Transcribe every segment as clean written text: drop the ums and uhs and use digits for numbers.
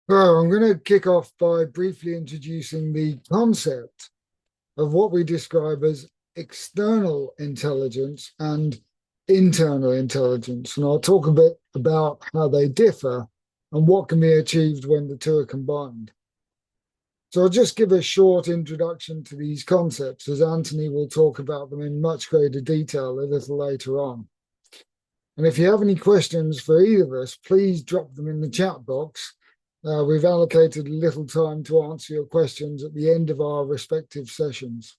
Well, I'm going to kick off by briefly introducing the concept of what we describe as external intelligence and internal intelligence. And I'll talk a bit about how they differ and what can be achieved when the two are combined. So I'll just give a short introduction to these concepts, as Anthony will talk about them in much greater detail a little later on. And if you have any questions for either of us, please drop them in the chat box. We've allocated a little time to answer your questions at the end of our respective sessions.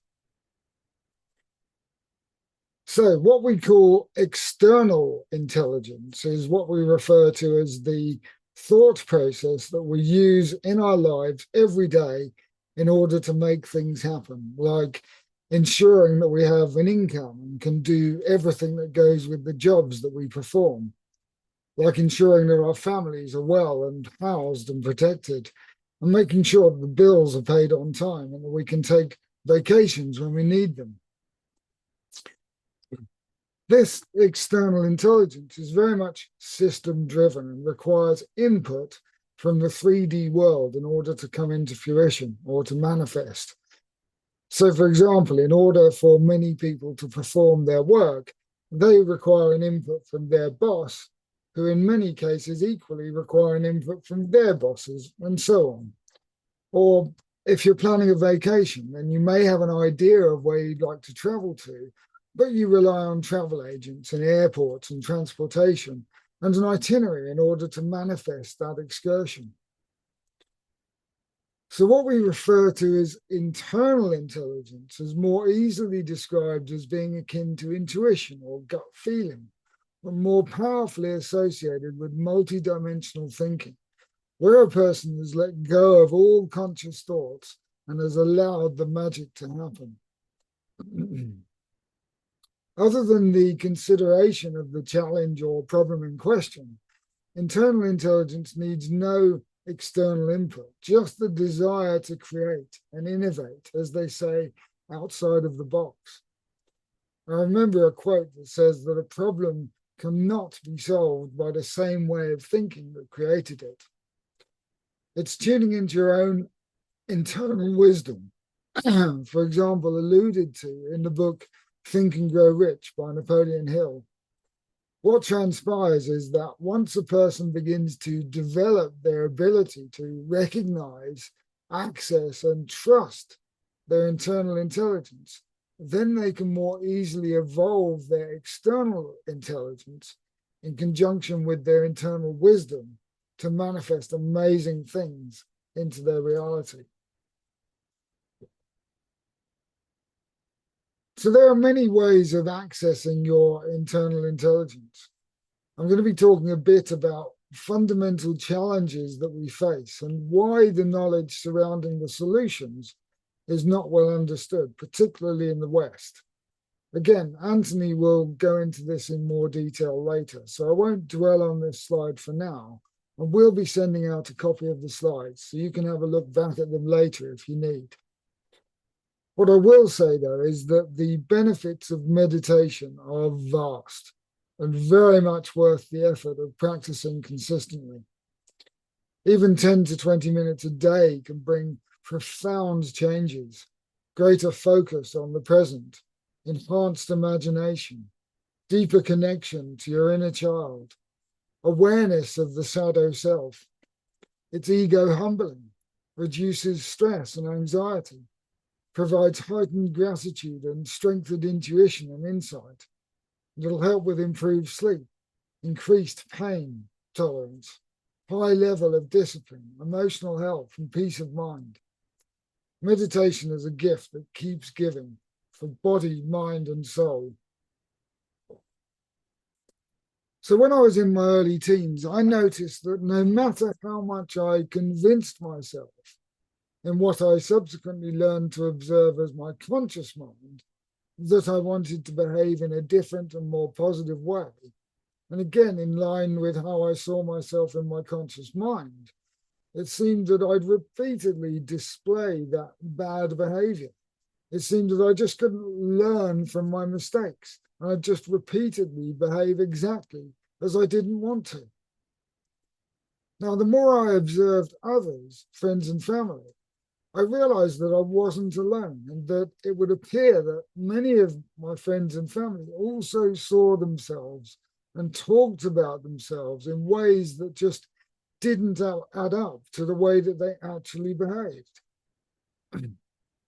So what we call external intelligence is what we refer to as the thought process that we use in our lives every day in order to make things happen, like ensuring that we have an income and can do everything that goes with the jobs that we perform, like ensuring that our families are well and housed and protected, and making sure that the bills are paid on time and that we can take vacations when we need them. This external intelligence is very much system driven and requires input from the 3D world in order to come into fruition or to manifest. So, for example, in order for many people to perform their work, they require an input from their boss, who in many cases equally require an input from their bosses, and so on. Or if you're planning a vacation, then you may have an idea of where you'd like to travel to, but you rely on travel agents and airports and transportation and an itinerary in order to manifest that excursion. So what we refer to as internal intelligence is more easily described as being akin to intuition or gut feeling, but more powerfully associated with multidimensional thinking, where a person has let go of all conscious thoughts and has allowed the magic to happen. Other than the consideration of the challenge or problem in question, internal intelligence needs no external input, just the desire to create and innovate, as they say, outside of the box. I remember a quote that says that a problem cannot be solved by the same way of thinking that created it. It's tuning into your own internal wisdom, for example, alluded to in the book Think and Grow Rich by Napoleon Hill. What transpires is that once a person begins to develop their ability to recognize, access, and trust their internal intelligence, then they can more easily evolve their external intelligence in conjunction with their internal wisdom to manifest amazing things into their reality. So there are many ways of accessing your internal intelligence. I'm going to be talking a bit about fundamental challenges that we face and why the knowledge surrounding the solutions is not well understood, particularly in the West. Again, Anthony will go into this in more detail later, so I won't dwell on this slide for now, and we'll be sending out a copy of the slides so you can have a look back at them later if you need. What I will say, though, is that the benefits of meditation are vast and very much worth the effort of practicing consistently. Even 10 to 20 minutes a day can bring profound changes, greater focus on the present, enhanced imagination, deeper connection to your inner child, awareness of the shadow self. It's ego humbling, reduces stress and anxiety, provides heightened gratitude and strengthened intuition and insight. It'll help with improved sleep, increased pain tolerance, high level of discipline, emotional health, and peace of mind. Meditation is a gift that keeps giving for body, mind, and soul. So when I was in my early teens, I noticed that no matter how much I convinced myself in what I subsequently learned to observe as my conscious mind, that I wanted to behave in a different and more positive way, and again in line with how I saw myself in my conscious mind, it seemed that I'd repeatedly display that bad behavior. It seemed that I just couldn't learn from my mistakes. I'd just repeatedly behave exactly as I didn't want to. Now, the more I observed others, friends and family, I realized that I wasn't alone and that it would appear that many of my friends and family also saw themselves and talked about themselves in ways that just didn't add up to the way that they actually behaved.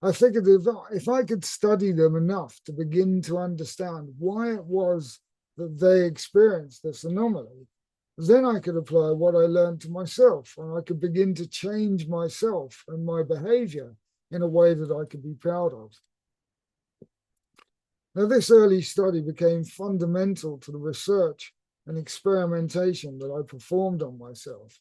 I figured if I could study them enough to begin to understand why it was that they experienced this anomaly, then I could apply what I learned to myself, and I could begin to change myself and my behavior in a way that I could be proud of. Now, this early study became fundamental to the research and experimentation that I performed on myself,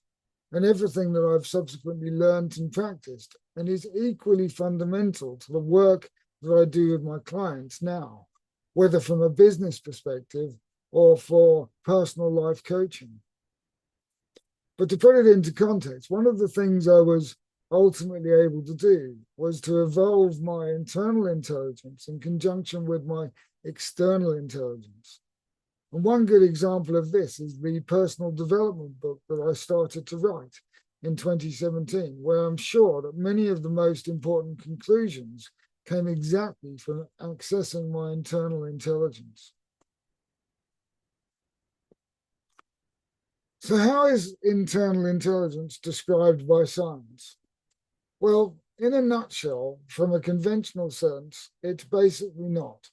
and everything that I've subsequently learned and practiced, and is equally fundamental to the work that I do with my clients now, whether from a business perspective or for personal life coaching. But to put it into context, one of the things I was ultimately able to do was to evolve my internal intelligence in conjunction with my external intelligence. And one good example of this is the personal development book that I started to write in 2017, where I'm sure that many of the most important conclusions came exactly from accessing my internal intelligence. So how is internal intelligence described by science? Well, in a nutshell, from a conventional sense, it's basically not.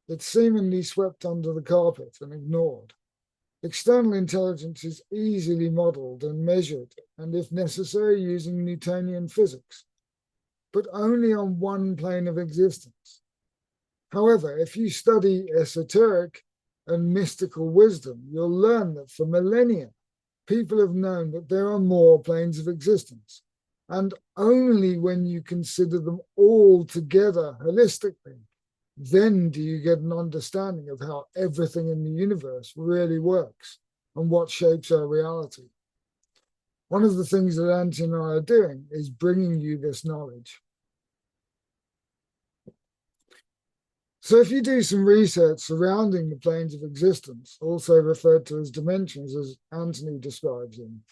It's seemingly swept under the carpet and ignored. External intelligence is easily modeled and measured, and if necessary, using Newtonian physics, but only on one plane of existence. However, if you study esoteric and mystical wisdom, you'll learn that for millennia, people have known that there are more planes of existence. And only when you consider them all together holistically, then do you get an understanding of how everything in the universe really works and what shapes our reality. One of the things that Anthony and I are doing is bringing you this knowledge. So if you do some research surrounding the planes of existence, also referred to as dimensions, as Anthony describes them,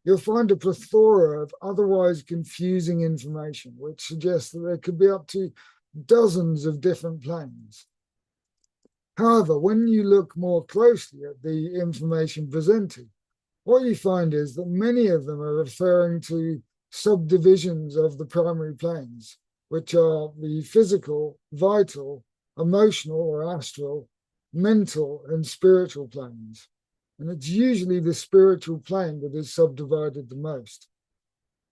you'll find a plethora of otherwise confusing information, which suggests that there could be up to dozens of different planes. However, when you look more closely at the information presented, what you find is that many of them are referring to subdivisions of the primary planes, which are the physical, vital, emotional or astral, mental, and spiritual planes. And it's usually the spiritual plane that is subdivided the most.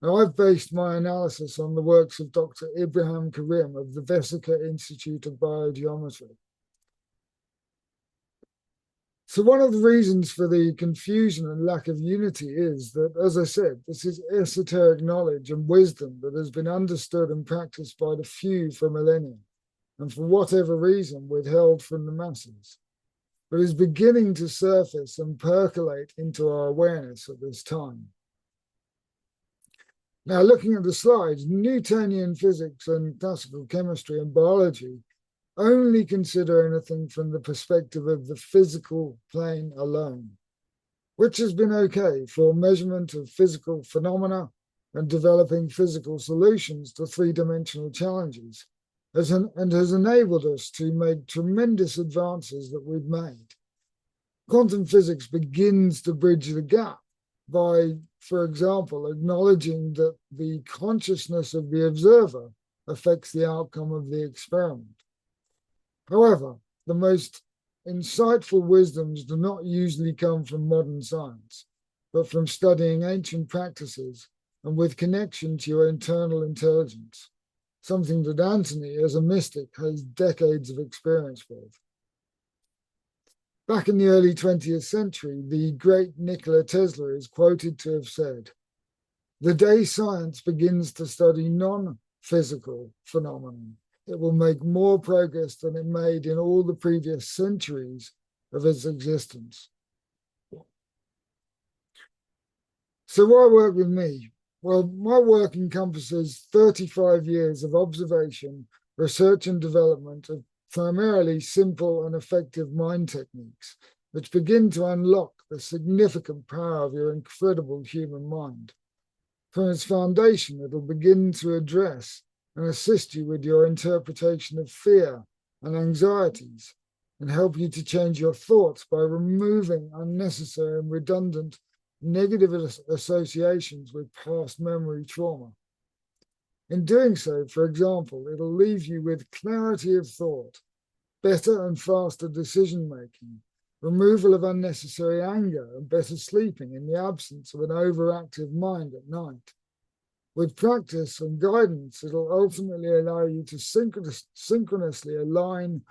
Now, I've based my analysis on the works of Dr. Ibrahim Karim of the Vesica Institute of Biogeometry. So one of the reasons for the confusion and lack of unity is that, as I said, this is esoteric knowledge and wisdom that has been understood and practiced by the few for millennia, and for whatever reason withheld from the masses, but is beginning to surface and percolate into our awareness at this time. Now, looking at the slides, Newtonian physics and classical chemistry and biology only consider anything from the perspective of the physical plane alone, which has been okay for measurement of physical phenomena and developing physical solutions to three-dimensional challenges, and has enabled us to make tremendous advances that we've made. Quantum physics begins to bridge the gap by, for example, acknowledging that the consciousness of the observer affects the outcome of the experiment. However, the most insightful wisdoms do not usually come from modern science, but from studying ancient practices and with connection to your internal intelligence, something that Anthony, as a mystic, has decades of experience with. Back in the early 20th century, the great Nikola Tesla is quoted to have said, "The day science begins to study non-physical phenomena, it will make more progress than it made in all the previous centuries of its existence." So why work with me? Well, my work encompasses 35 years of observation, research and development of primarily simple and effective mind techniques which begin to unlock the significant power of your incredible human mind. From its foundation, it'll begin to address and assist you with your interpretation of fear and anxieties, and help you to change your thoughts by removing unnecessary and redundant negative associations with past memory trauma. In doing so, for example, it'll leave you with clarity of thought, better and faster decision-making, removal of unnecessary anger, and better sleeping in the absence of an overactive mind at night. With practice and guidance, it'll ultimately allow you to synchronously align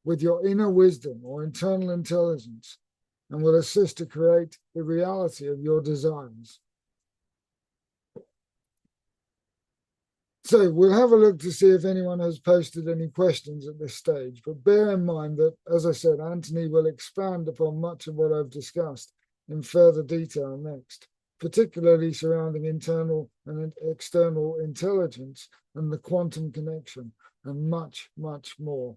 with your inner wisdom or internal intelligence, and will assist to create the reality of your desires. So we'll have a look to see if anyone has posted any questions at this stage, but bear in mind that, as I said, Anthony will expand upon much of what I've discussed in further detail next, particularly surrounding internal and external intelligence and the quantum connection, and much, much more.